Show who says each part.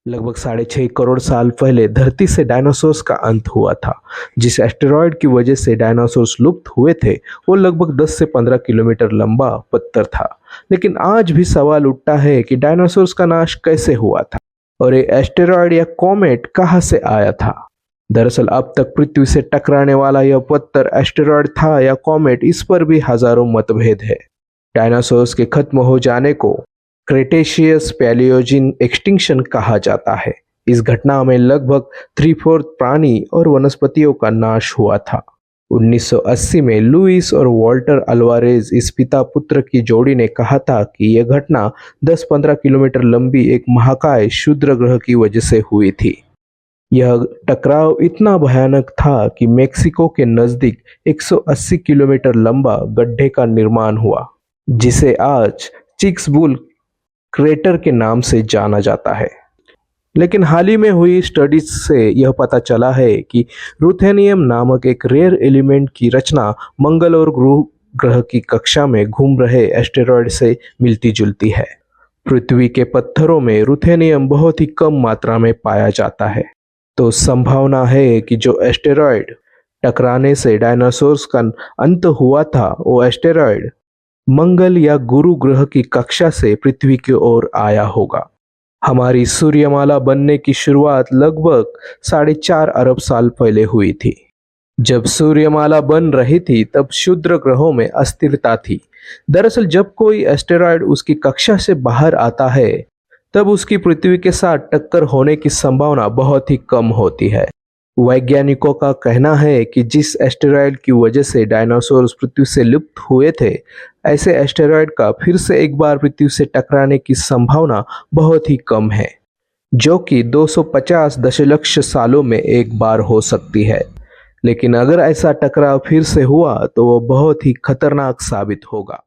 Speaker 1: लगभग 6.5 करोड़ साल पहले धरती से डायनासोर्स का अंत हुआ था। जिस एस्टेरॉयड की वजह से डायनासोर्स लुप्त हुए थे वो लगभग 10 से 15 किलोमीटर लंबा पत्थर था। लेकिन आज भी सवाल उठता है कि डायनासोर्स का नाश कैसे हुआ था और ये एस्टेरॉयड या कॉमेट कहाँ से आया था। दरअसल अब तक पृथ्वी से टकराने वाला यह पत्थर एस्टेरॉयड था या कॉमेट, इस पर भी हजारों मतभेद है। डायनासोर्स के खत्म हो जाने को क्रेटेशियस पैलियोजिन एक्सटिंक्शन कहा जाता है। इस घटना में लगभग 3/4 प्राणी और वनस्पतियों का नाश हुआ था। 1980 में लुइस और वॉल्टर अल्वारेज, इस पिता पुत्र की जोड़ी ने कहा था कि यह घटना 10-15 किलोमीटर लंबी एक महाकाय क्षुद्र ग्रह की वजह से हुई थी। यह टकराव इतना भयानक था कि मेक्सिको के नजदीक 180 किलोमीटर लंबा गड्ढे का निर्माण हुआ, जिसे आज चिक्सबुल क्रेटर के नाम से जाना जाता है। लेकिन हाल ही में हुई स्टडीज से यह पता चला है कि रुथेनियम नामक एक रेयर एलिमेंट की रचना मंगल और गुरु ग्रह की कक्षा में घूम रहे एस्टेरॉयड से मिलती जुलती है। पृथ्वी के पत्थरों में रुथेनियम बहुत ही कम मात्रा में पाया जाता है, तो संभावना है कि जो एस्टेरॉयड टकराने से डायनासोर्स का अंत हुआ था वो एस्टेरॉयड मंगल या गुरु ग्रह की कक्षा से पृथ्वी की ओर आया होगा। हमारी सूर्यमाला बनने की शुरुआत लगभग 4.5 अरब साल पहले हुई थी। जब सूर्यमाला बन रही थी तब क्षुद्र ग्रहों में अस्थिरता थी। दरअसल जब कोई एस्टेरॉयड उसकी कक्षा से बाहर आता है तब उसकी पृथ्वी के साथ टक्कर होने की संभावना बहुत ही कम होती है। वैज्ञानिकों का कहना है कि जिस एस्टेरॉयड की वजह से डायनासोर्स पृथ्वी से लुप्त हुए थे, ऐसे एस्टेरॉयड का फिर से एक बार पृथ्वी से टकराने की संभावना बहुत ही कम है, जो कि 250 दशलक्ष सालों में एक बार हो सकती है। लेकिन अगर ऐसा टकराव फिर से हुआ तो वो बहुत ही खतरनाक साबित होगा।